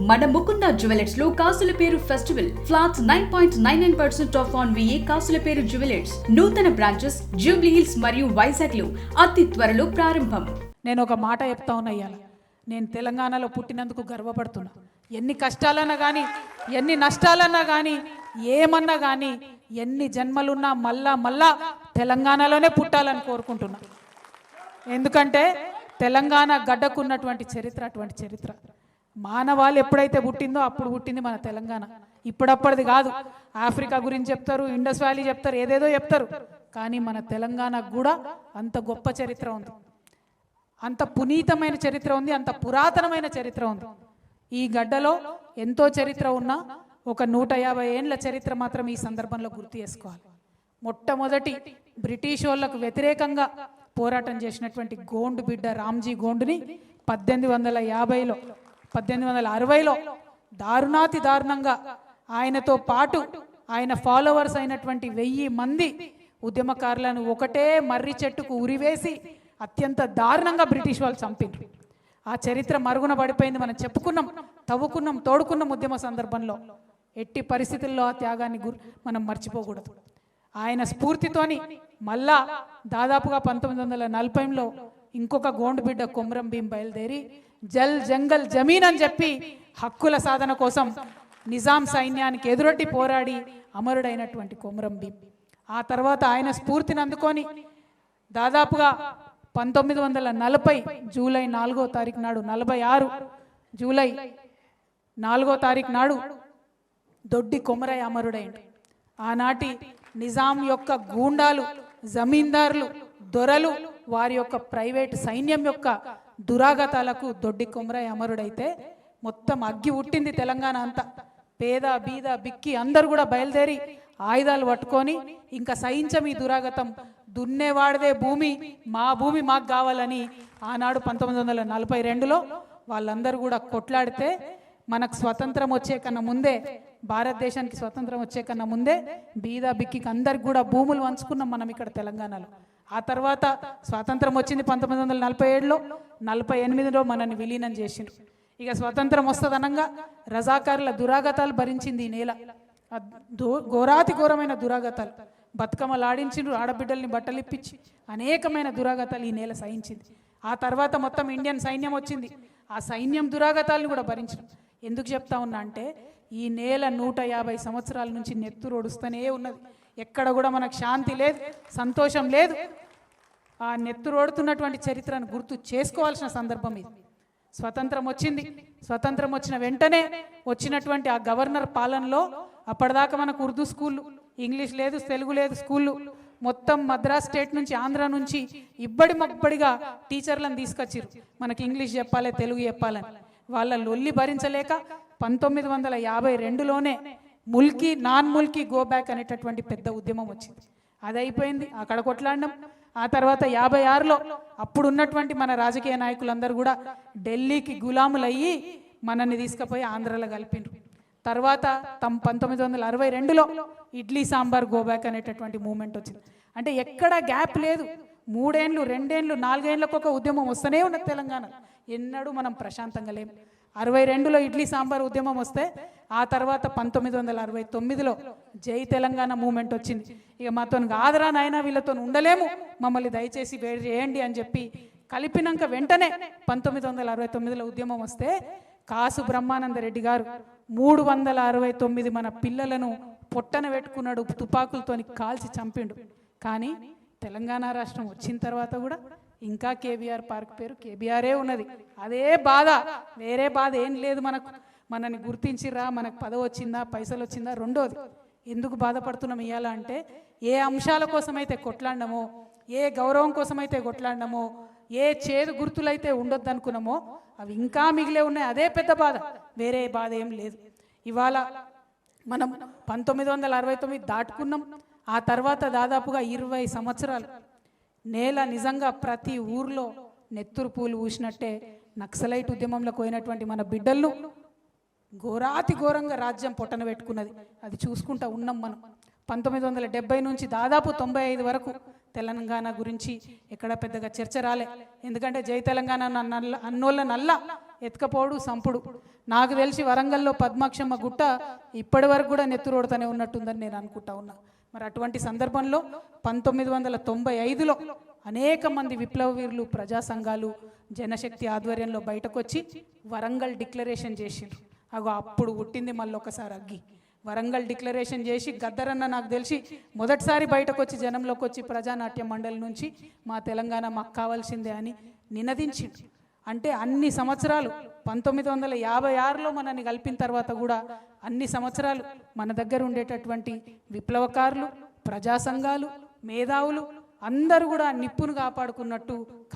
మన ముకుంద జ్యువెలర్స్ లో కాసుల పేరు festival flats 9.99% of on VA కాసుల పేరు జ్యువెలర్స్ నూతన బ్రాంచెస్ జూబ్లీ హిల్స్ మరియు వైజాగ్ లో అతి త్వరలో ప్రారంభం. నేను ఒక మాట చెప్తా ఉన్నా, ఇయ్యాల నేను తెలంగాణలో పుట్టినందుకు గర్వపడుతున్నా. ఎన్ని కష్టాలన్నా కానీ, ఎన్ని నష్టాలన్నా కానీ, ఏమన్నా కానీ, ఎన్ని జన్మలున్నా మళ్ళా తెలంగాణలోనే పుట్టాలని కోరుకుంటున్నా. ఎందుకంటే తెలంగాణ గడ్డకున్నటువంటి చరిత్ర అటువంటి చరిత్ర. మానవాళి ఎప్పుడైతే పుట్టిందో అప్పుడు పుట్టింది మన తెలంగాణ. ఇప్పుడప్పటిది కాదు. ఆఫ్రికా గురించి చెప్తారు, ఇండస్ వ్యాలీ చెప్తారు, ఏదేదో చెప్తారు. కానీ మన తెలంగాణకు కూడా అంత గొప్ప చరిత్ర ఉంది, అంత పునీతమైన చరిత్ర ఉంది, అంత పురాతనమైన చరిత్ర ఉంది. ఈ గడ్డలో ఎంతో చరిత్ర ఉన్నా ఒక 150 ఏండ్ల చరిత్ర మాత్రం ఈ సందర్భంలో గుర్తు చేసుకోవాలి. మొట్టమొదటి బ్రిటిష్ వాళ్ళకు వ్యతిరేకంగా పోరాటం చేసినటువంటి గోండు బిడ్డ రామ్జీ గోండుని 1860లో దారుణాతి దారుణంగా ఆయనతో పాటు ఆయన ఫాలోవర్స్ అయినటువంటి 1000 మంది ఉద్యమకారులను ఒకటే మర్రి చెట్టుకు ఉరివేసి అత్యంత దారుణంగా బ్రిటిష్ వాళ్ళు చంపారు. ఆ చరిత్ర మరుగున పడిపోయింది. మనం చెప్పుకున్నాం, తవ్వుకున్నాం, తోడుకున్నాం ఉద్యమ సందర్భంలో. ఎట్టి పరిస్థితుల్లో ఆ త్యాగాన్ని మనం మర్చిపోకూడదు. ఆయన స్ఫూర్తితోని మళ్ళా దాదాపుగా 1940లో ఇంకొక గోండు బిడ్డ కొమరం భీం బయలుదేరి జల్ జంగల్ జమీన్ అని చెప్పి హక్కుల సాధన కోసం నిజాం సైన్యానికి ఎదురొడ్డి పోరాడి అమరుడైనటువంటి కొమరం భీం. ఆ తర్వాత ఆయన స్ఫూర్తిని అందుకొని దాదాపుగా 1940 జూలై 4వ తారీఖు నాడు, 46 జూలై 4వ తారీఖు నాడు దొడ్డి కొమరయ్య అమరుడైండు. ఆనాటి నిజాం యొక్క గూండాలు, జమీందారులు, దొరలు, వారి యొక్క ప్రైవేట్ సైన్యం యొక్క దురాగతాలకు దొడ్డి కొమరయ్య అమరుడైతే మొత్తం అగ్గి ఉట్టింది తెలంగాణ అంతా. పేద బీద బిక్కి అందరు కూడా బయలుదేరి ఆయుధాలు పట్టుకొని ఇంకా సహించం ఈ దురాగతం, దున్నేవాడిదే భూమి, మా భూమి మాకు కావాలని ఆనాడు 1942లో వాళ్ళందరూ కూడా కొట్లాడితే మనకు స్వతంత్రం వచ్చే కన్నా ముందే, భారతదేశానికి స్వతంత్రం వచ్చే కన్నా ముందే బీద బిక్కికి అందరికి కూడా భూములు పంచుకున్నాం మనం ఇక్కడ తెలంగాణలో. ఆ తర్వాత స్వాతంత్రం వచ్చింది 1947లో, 48లో మనల్ని విలీనం చేసిండ్రు. ఇక స్వతంత్రం వస్తుందనంగా రజాకారుల దురాగతాలు భరించింది ఈ నేల. ఘోరాతి ఘోరమైన దురాగతాలు, బతుకమ్మలు ఆడించిండ్రు, ఆడబిడ్డల్ని బట్టలు ఇప్పించి అనేకమైన దురాగతాలు ఈ నేల సహించింది. ఆ తర్వాత మొత్తం ఇండియన్ సైన్యం వచ్చింది. ఆ సైన్యం దురాగతాలను కూడా భరించింది. ఎందుకు చెప్తా ఉన్నా అంటే ఈ నేల 150 సంవత్సరాల నుంచి నెత్తురు ఒడుస్తూనే ఉన్నది. ఎక్కడ కూడా మనకు శాంతి లేదు, సంతోషం లేదు. ఆ నెత్తురు ఓడుతున్నటువంటి చరిత్రను గుర్తు చేసుకోవాల్సిన సందర్భం ఇది. స్వతంత్రం వచ్చింది. స్వతంత్రం వచ్చిన వెంటనే వచ్చినటువంటి ఆ గవర్నర్ పాలనలో అప్పటిదాకా మనకు ఉర్దూ స్కూళ్ళు, ఇంగ్లీష్ లేదు, తెలుగు లేదు స్కూళ్ళు, మొత్తం మద్రాస్ స్టేట్ నుంచి, ఆంధ్ర నుంచి ఇబ్బడిగా టీచర్లను తీసుకొచ్చిరు. మనకి ఇంగ్లీష్ చెప్పాలి, తెలుగు చెప్పాలని. వాళ్ళ లొల్లి భరించలేక 1952లోనే Mulki non Mulki go back అనేటటువంటి పెద్ద ఉద్యమం వచ్చింది. అది అయిపోయింది, అక్కడ కొట్లాడినాం. ఆ తర్వాత 56లో అప్పుడు ఉన్నటువంటి మన రాజకీయ నాయకులందరూ కూడా ఢిల్లీకి గులాములయ్యి మనల్ని తీసుకుపోయి ఆంధ్రలో కలిపిండ్రు. తర్వాత 1962లో ఇడ్లీ సాంబార్ గో బ్యాక్ అనేటటువంటి మూమెంట్ వచ్చింది. అంటే ఎక్కడ గ్యాప్ లేదు. 3 ఏళ్ళు, 2 ఏళ్ళు, 4 ఏళ్ళకు ఒక ఉద్యమం వస్తూనే ఉన్నది తెలంగాణ. ఎన్నడూ మనం ప్రశాంతంగా లేము. 62లో ఇడ్లీ సాంబార్ ఉద్యమం వస్తే ఆ తర్వాత 1969లో జై తెలంగాణ మూమెంట్ వచ్చింది. ఇక మాతో కాదురా నాయన, వీళ్ళతో ఉండలేము, మమ్మల్ని దయచేసి వేడి చేయండి అని చెప్పి కలిపినాక వెంటనే 1969లో ఉద్యమం వస్తే కాసు బ్రహ్మానంద రెడ్డి గారు 369 మన పిల్లలను పొట్టన పెట్టుకున్నాడు, తుపాకులతోని కాల్చి చంపిండు. కానీ తెలంగాణ రాష్ట్రం వచ్చిన తర్వాత కూడా ఇంకా కేబీఆర్ పార్క్ పేరు కేబీఆరే ఉన్నది. అదే బాధ, వేరే బాధ ఏం లేదు మనకు. మనని గుర్తించిరా, మనకు పదవి వచ్చిందా, పైసలు వచ్చిందా, రెండోది. ఎందుకు బాధపడుతున్నాం ఇవ్వాలా అంటే ఏ అంశాల కోసమైతే కొట్లాడినామో, ఏ గౌరవం కోసమైతే కొట్లాడినామో, ఏ చేదు గుర్తులైతే ఉండొద్దు అనుకున్నామో అవి ఇంకా మిగిలే ఉన్నాయి. అదే పెద్ద బాధ, వేరే బాధ ఏం లేదు. ఇవాళ మనం 1969 దాటుకున్నాం. ఆ తర్వాత దాదాపుగా 20 సంవత్సరాలు నేల నిజంగా ప్రతి ఊర్లో నెత్తురు పూలు ఊసినట్టే నక్సలైట్ ఉద్యమంలో పోయినటువంటి మన బిడ్డలను ఘోరాతి ఘోరంగా రాజ్యం పొట్టన పెట్టుకున్నది. అది చూసుకుంటా ఉన్నాం మనం. 1970 నుంచి దాదాపు 95 వరకు తెలంగాణ గురించి ఎక్కడ పెద్దగా చర్చ రాలే. ఎందుకంటే జై తెలంగాణ అన్నోళ్ళ నల్ల ఎత్తుకపోడు సంపుడు. నాకు తెలిసి వరంగల్లో పద్మాక్షమ్మ గుట్ట ఇప్పటి వరకు కూడా నెత్తురోడుతూనే ఉన్నట్టుందని నేను అనుకుంటా ఉన్నా. మరి అటువంటి సందర్భంలో 1995లో అనేక మంది విప్లవ వీరులు, ప్రజా సంఘాలు, జనశక్తి ఆధ్వర్యంలో బయటకు వచ్చి వరంగల్ డిక్లరేషన్ చేసిండ్రు. అగో అప్పుడు పుట్టింది మళ్ళీ ఒకసారి అగ్గి. వరంగల్ డిక్లరేషన్ చేసి గద్దరన్న నాకు తెలిసి మొదటిసారి బయటకు వచ్చి జనంలోకి వచ్చి ప్రజానాట్య మండలి నుంచి మా తెలంగాణ మాకు కావాల్సిందే అని నినదించిండు. అంటే అన్ని సంవత్సరాలు 1956లో మనల్ని కలిపిన తర్వాత కూడా అన్ని సంవత్సరాలు మన దగ్గర ఉండేటటువంటి విప్లవకారులు, ప్రజా సంఘాలు, మేధావులు అందరూ కూడా నిప్పును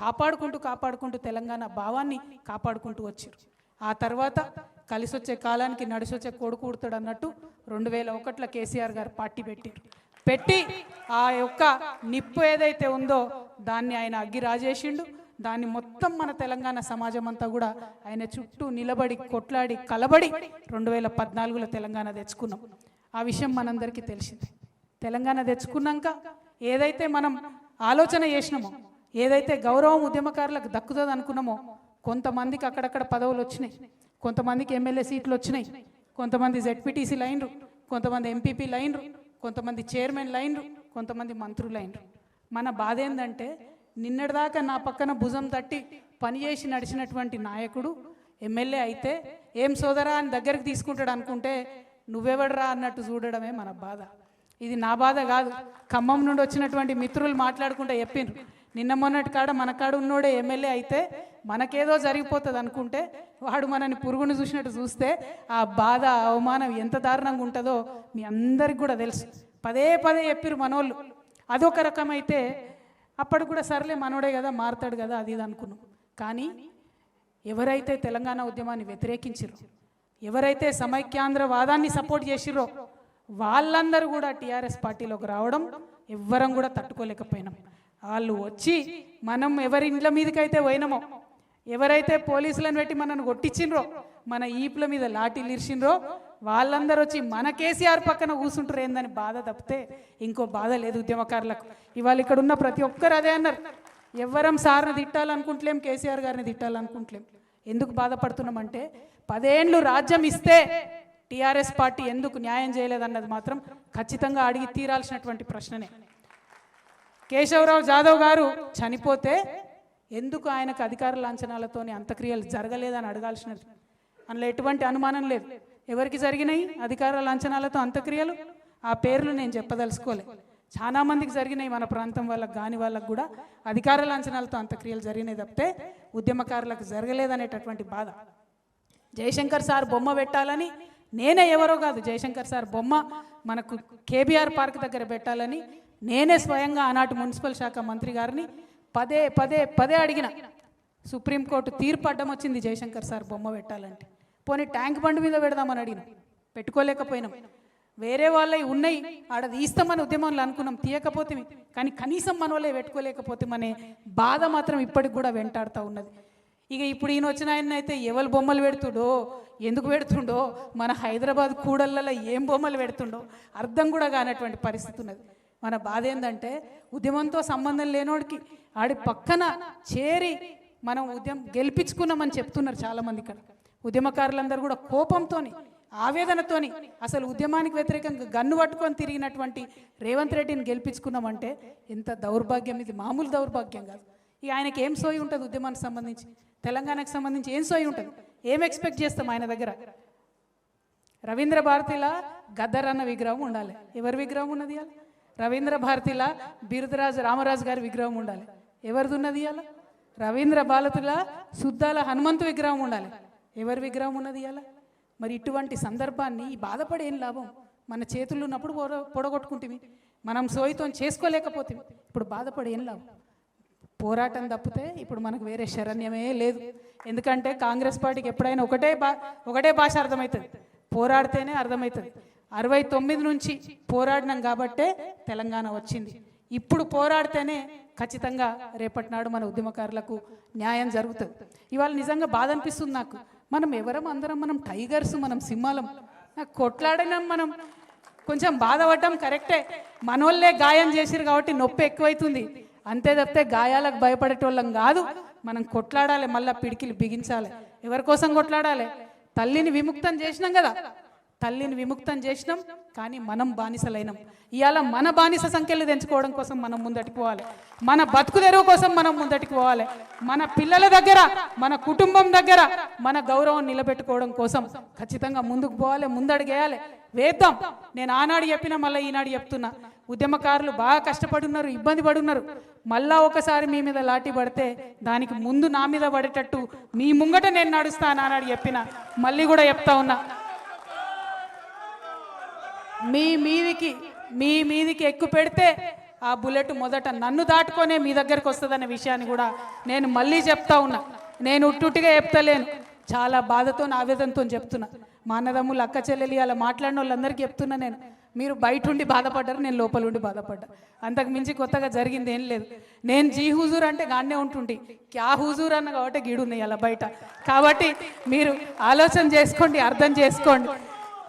కాపాడుకుంటూ తెలంగాణ భావాన్ని కాపాడుకుంటూ వచ్చారు. ఆ తర్వాత కలిసొచ్చే కాలానికి నడిసొచ్చే కొడుకు ఉడతాడు అన్నట్టు 2001లో కేసీఆర్ గారు పార్టీ పెట్టి ఆ యొక్క నిప్పు ఏదైతే ఉందో దాన్ని ఆయన అగ్గి రాజేసిండు. దాన్ని మొత్తం మన తెలంగాణ సమాజం అంతా కూడా ఆయన చుట్టూ నిలబడి కొట్లాడి కలబడి 2014లో తెలంగాణ తెచ్చుకున్నాం. ఆ విషయం మనందరికీ తెలిసింది. తెలంగాణ తెచ్చుకున్నాక ఏదైతే మనం ఆలోచన చేసినామో, ఏదైతే గౌరవం ఉద్యమకారులకు దక్కుతుంది అనుకున్నామో, కొంతమందికి అక్కడక్కడ పదవులు వచ్చినాయి, కొంతమందికి ఎమ్మెల్యే సీట్లు వచ్చినాయి, కొంతమంది జెడ్పీటీసీ లైన్లు, కొంతమంది ఎంపీపీ లైన్లు, కొంతమంది చైర్మన్ లైన్లు, కొంతమంది మంత్రులు లైన్లు. మన బాధ ఏంటంటే నిన్నటిదాకా నా పక్కన భుజం తట్టి పనిచేసి నడిచినటువంటి నాయకుడు ఎమ్మెల్యే అయితే ఏం సోదరా అని దగ్గరికి తీసుకుంటాడు అనుకుంటే నువ్వెవడరా అన్నట్టు చూడడమే మన బాధ. ఇది నా బాధ కాదు, ఖమ్మం నుండి వచ్చినటువంటి మిత్రులు మాట్లాడుకుంటే చెప్పిండ్రు. నిన్న మొన్నటి కాడ మన కాడ ఉన్నోడే ఎమ్మెల్యే అయితే మనకేదో జరిగిపోతుంది అనుకుంటే వాడు మనని పురుగుని చూసినట్టు చూస్తే ఆ బాధ, అవమానం ఎంత దారుణంగా ఉంటుందో మీ అందరికి కూడా తెలుసు. పదే చెప్పిరు మనోళ్ళు. అదొక రకమైతే అప్పటికి కూడా సర్లే మనోడే కదా, మారుతాడు కదా, అది ఇది అనుకున్నాం. కానీ ఎవరైతే తెలంగాణ ఉద్యమాన్ని వ్యతిరేకించిరో, ఎవరైతే సమైక్యాంధ్రవాదాన్ని సపోర్ట్ చేసిరో వాళ్ళందరూ కూడా టీఆర్ఎస్ పార్టీలోకి రావడం ఎవ్వరం కూడా తట్టుకోలేకపోయినాం. వాళ్ళు వచ్చి మనం ఎవరి ఇండ్ల మీదకైతే పోయినామో, ఎవరైతే పోలీసులను పెట్టి మనను కొట్టించిండ్రో, మన ఈపుల మీద లాఠీలు ఇరిచిండ్రో వాళ్ళందరూ వచ్చి మన కేసీఆర్ పక్కన కూర్చుంటారు ఏందని బాధ తప్పితే ఇంకో బాధ లేదు ఉద్యమకారులకు. ఇవాళ ఇక్కడ ఉన్న ప్రతి ఒక్కరు అదే అన్నారు. ఎవ్వరం సార్ని తిట్టాలనుకుంటలేం, కేసీఆర్ గారిని తిట్టాలనుకుంటలేం. ఎందుకు బాధపడుతున్నామంటే 10 ఏళ్ళు రాజ్యం ఇస్తే టీఆర్ఎస్ పార్టీ ఎందుకు న్యాయం చేయలేదన్నది మాత్రం ఖచ్చితంగా అడిగి తీరాల్సినటువంటి ప్రశ్ననే. కేశవరావు జాదవ్ గారు చనిపోతే ఎందుకు ఆయనకు అధికార లాంఛనాలతోని అంత్యక్రియలు జరగలేదని అడగాల్సినది. అందులో ఎటువంటి అనుమానం లేదు. ఎవరికి జరిగినాయి అధికార లాంఛనాలతో అంత్యక్రియలు? ఆ పేర్లు నేను చెప్పదలుచుకోలే. చాలా మందికి జరిగినాయి, మన ప్రాంతం వాళ్ళకి కాని వాళ్ళకు కూడా అధికార లాంఛనాలతో అంత్యక్రియలు జరిగినాయి తప్పితే ఉద్యమకారులకు జరగలేదనేటటువంటి బాధ. జయశంకర్ సార్ బొమ్మ పెట్టాలని నేనే, ఎవరో కాదు, జయశంకర్ సార్ బొమ్మ మనకు కేబీఆర్ పార్క్ దగ్గర పెట్టాలని నేనే స్వయంగా ఆనాటి మున్సిపల్ శాఖ మంత్రి గారిని పదే అడిగిన. సుప్రీంకోర్టు తీర్పు అడ్డం వచ్చింది జయశంకర్ సార్ బొమ్మ పెట్టాలంటే. పోనీ ట్యాంక్ బండ్ మీద పెడదామని అడిగినాం, పెట్టుకోలేకపోయినాం. వేరే వాళ్ళవి ఉన్నాయి ఆడ తీస్తామని ఉద్యమంలో అనుకున్నాం, తీయకపోతే. కానీ కనీసం మన వాళ్ళే పెట్టుకోలేకపోతే అనే బాధ మాత్రం ఇప్పటికి కూడా వెంటాడుతూ ఉన్నది. ఇక ఇప్పుడు ఈయన వచ్చిన ఆయన అయితే ఎవరు బొమ్మలు పెడుతుండో, ఎందుకు పెడుతుండో, మన హైదరాబాద్ కూడళ్ళలో ఏం బొమ్మలు పెడుతుండో అర్థం కూడా కానటువంటి పరిస్థితి ఉన్నది. మన బాధ ఏంటంటే ఉద్యమంతో సంబంధం లేనోడికి ఆడి పక్కన చేరి మనం ఉద్యమం గెలిపించుకున్నామని చెప్తున్నారు చాలామంది. ఇక్కడ ఉద్యమకారులందరూ కూడా కోపంతోని, ఆవేదనతోని అసలు ఉద్యమానికి వ్యతిరేకంగా గన్ను పట్టుకొని తిరిగినటువంటి రేవంత్ రెడ్డిని గెలిపించుకున్నామంటే ఎంత దౌర్భాగ్యం! ఇది మామూలు దౌర్భాగ్యం కాదు. ఇక ఆయనకి ఏం సోయి ఉంటుంది ఉద్యమానికి సంబంధించి, తెలంగాణకు సంబంధించి ఏం సోయి ఉంటుంది? ఏం ఎక్స్పెక్ట్ చేస్తాం ఆయన దగ్గర? రవీంద్ర భారతిలా గద్దర్ అన్న విగ్రహం ఉండాలి. ఎవరి విగ్రహం ఉన్నది ఇవాళ? రవీంద్ర భారతిలా బిరుదరాజు రామరాజు గారి విగ్రహం ఉండాలి. ఎవరిది ఉన్నది ఇవాళ? రవీంద్ర భారతిలా సుద్దాల హనుమంతు విగ్రహం ఉండాలి. ఎవరి విగ్రహం ఉన్నది ఇవాళ? మరి ఇటువంటి సందర్భాన్ని బాధపడి ఏం లాభం? మన చేతుల్లో ఉన్నప్పుడు పొడగొట్టుకుంటుంది, మనం సోయితో చేసుకోలేకపోతే ఇప్పుడు బాధపడి ఏం లాభం? పోరాటం తప్పితే ఇప్పుడు మనకు వేరే శరణ్యమే లేదు. ఎందుకంటే కాంగ్రెస్ పార్టీకి ఎప్పుడైనా ఒకటే భాష అర్థమవుతుంది, పోరాడితేనే అర్థమవుతుంది. 69 నుంచి పోరాడినాం కాబట్టే తెలంగాణ వచ్చింది. ఇప్పుడు పోరాడితేనే ఖచ్చితంగా రేపటి నాడు మన ఉద్యమకారులకు న్యాయం జరుగుతుంది. ఇవాళ నిజంగా బాధ అనిపిస్తుంది నాకు. మనం ఎవరం, అందరం మనం టైగర్స్, మనం సింహాలం. నాకు కొట్లాడినాం, మనం కొంచెం బాధపడ్డాం కరెక్టే. మనోళ్ళే గాయం చేసిరు కాబట్టి నొప్పి ఎక్కువైతుంది అంతే తప్పితే గాయాలకు భయపడేటోళ్ళం కాదు. మనం కొట్లాడాలి, మళ్ళీ పిడికిలు బిగించాలి. ఎవరి కోసం కొట్లాడాలి? తల్లిని విముక్తం చేసినాం కదా, తల్లిని విముక్తం చేసినాం, కానీ మనం బానిసలైనాం. ఇవాళ మన బానిస సంఖ్యలు తెంచుకోవడం కోసం మనం ముందటికి పోవాలి, మన బతుకు తెరువు కోసం మనం ముందటికి పోవాలి, మన పిల్లల దగ్గర, మన కుటుంబం దగ్గర మన గౌరవం నిలబెట్టుకోవడం కోసం ఖచ్చితంగా ముందుకు పోవాలి, ముందడుగేయాలి, వేద్దాం. నేను ఆనాడు చెప్పినా మళ్ళీ ఈనాడు చెప్తున్నా, ఉద్యమకారులు బాగా కష్టపడున్నారు, ఇబ్బంది పడున్నారు. మళ్ళా ఒకసారి మీ మీద లాఠీ పడితే దానికి ముందు నా మీద పడేటట్టు మీ ముంగట నేను నడుస్తాను ఆనాడు చెప్పిన, మళ్ళీ కూడా చెప్తా ఉన్నా. మీ మీదికి ఎక్కువ పెడితే ఆ బుల్లెట్ మొదట నన్ను దాటుకొనే మీ దగ్గరకు వస్తుందనే విషయాన్ని కూడా నేను మళ్ళీ చెప్తా ఉన్నా. నేను ఉట్టుగా చెప్తలేను, చాలా బాధతో ఆవేదనతో చెప్తున్నా. మా అన్నదమ్ములు అక్క చెల్లెలు అలా మాట్లాడిన వాళ్ళందరికీ చెప్తున్నా నేను, మీరు బయట ఉండి బాధపడ్డారు, నేను లోపల ఉండి బాధపడ్డా. అంతకు మించి కొత్తగా జరిగింది ఏం లేదు. నేను జీ హుజూర్ అంటే గానే ఉంటుండి, క్యా హుజూర్ అన్న కాబట్టి గీడున్నాయి అలా బయట. కాబట్టి మీరు ఆలోచన చేసుకోండి, అర్థం చేసుకోండి.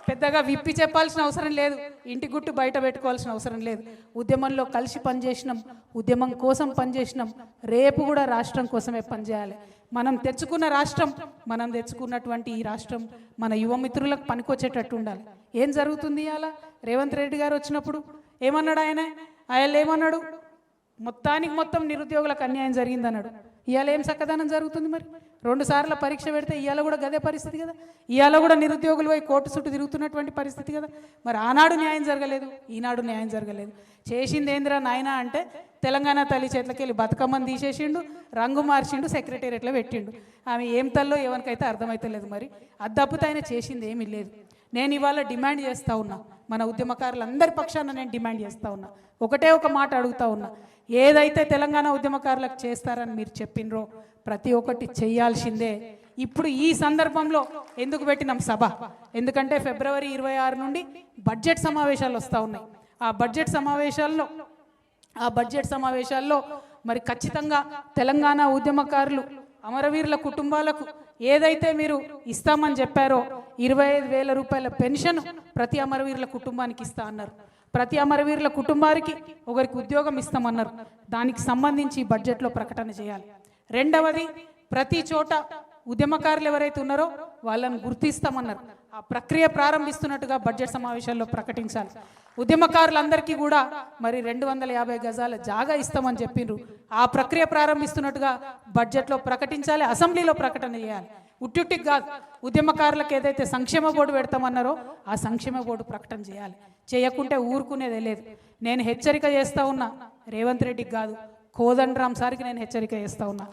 పెద్దగా విప్పి చెప్పాల్సిన అవసరం లేదు, ఇంటి గుట్టు బయట పెట్టుకోవాల్సిన అవసరం లేదు. ఉద్యమంలో కలిసి పనిచేసినాం, ఉద్యమం కోసం పనిచేసినాం, రేపు కూడా రాష్ట్రం కోసమే పనిచేయాలి. మనం తెచ్చుకున్న రాష్ట్రం, మనం తెచ్చుకున్నటువంటి ఈ రాష్ట్రం మన యువ మిత్రులకు పనికొచ్చేటట్టు ఉండాలి. ఏం జరుగుతుంది అలా? రేవంత్ రెడ్డి గారు వచ్చినప్పుడు ఏమన్నాడు ఆయన ఏమన్నాడు? మొత్తానికి మొత్తం నిరుద్యోగులకు అన్యాయం జరిగిందన్నాడు. ఇవాళ ఏం చక్కదనం జరుగుతుంది? మరి 2 సార్లు పరీక్ష పెడితే ఇవాళ కూడా గదే పరిస్థితి కదా. ఇవాళ కూడా నిరుద్యోగులు పోయి కోర్టు చుట్టూ తిరుగుతున్నటువంటి పరిస్థితి కదా. మరి ఆనాడు న్యాయం జరగలేదు, ఈనాడు న్యాయం జరగలేదు. చేసింది ఏందిరా నాయనా అంటే తెలంగాణ తల్లి చేతులకి వెళ్ళి బతుకమ్మని తీసేసిండు, రంగు మార్చిండు, సెక్రటేరియట్లో పెట్టిండు. ఆమె ఏం తల్లో ఎవరికైతే అర్థమైతలేదు. మరి అది తప్పితే ఆయన చేసింది ఏమీ లేదు. నేను ఇవాళ డిమాండ్ చేస్తూ ఉన్నా, మన ఉద్యమకారులందరి పక్షాన నేను డిమాండ్ చేస్తూ ఉన్నా, ఒకటే ఒక మాట అడుగుతా ఉన్నా. ఏదైతే తెలంగాణ ఉద్యమకారులకు చేస్తారని మీరు చెప్పినరో ప్రతి ఒక్కటి చేయాల్సిందే. ఇప్పుడు ఈ సందర్భంలో ఎందుకు పెట్టినాం సభ? ఎందుకంటే ఫిబ్రవరి 26 నుండి బడ్జెట్ సమావేశాలు వస్తూ ఉన్నాయి. ఆ బడ్జెట్ సమావేశాల్లో మరి ఖచ్చితంగా తెలంగాణ ఉద్యమకారులు అమరవీరుల కుటుంబాలకు ఏదైతే మీరు ఇస్తామని చెప్పారో 25,000 రూపాయల పెన్షన్ ప్రతి అమరవీరుల కుటుంబానికి ఇస్తా అన్నారు. ప్రతి అమరవీరుల కుటుంబానికి ఒకరికి ఉద్యోగం ఇస్తామన్నారు. దానికి సంబంధించి బడ్జెట్లో ప్రకటన చేయాలి. రెండవది, ప్రతి చోట ఉద్యమకారులు ఎవరైతే ఉన్నారో వాళ్ళని గుర్తిస్తామన్నారు. ఆ ప్రక్రియ ప్రారంభిస్తున్నట్టుగా బడ్జెట్ సమావేశాల్లో ప్రకటించాలి. ఉద్యమకారులందరికీ కూడా మరి 250 గజాల జాగా ఇస్తామని చెప్పిండ్రు. ఆ ప్రక్రియ ప్రారంభిస్తున్నట్టుగా బడ్జెట్లో ప్రకటించాలి, అసెంబ్లీలో ప్రకటన చేయాలి. ఉట్టికి కాదు, ఉద్యమకారులకు ఏదైతే సంక్షేమ బోర్డు పెడతామన్నారో ఆ సంక్షేమ బోర్డు ప్రకటన చేయాలి. చేయకుంటే ఊరుకునేదే లేదు. నేను హెచ్చరిక చేస్తూ ఉన్నా, రేవంత్ రెడ్డికి కాదు, కోదండరామ్ సార్కి నేను హెచ్చరిక చేస్తూ ఉన్నా.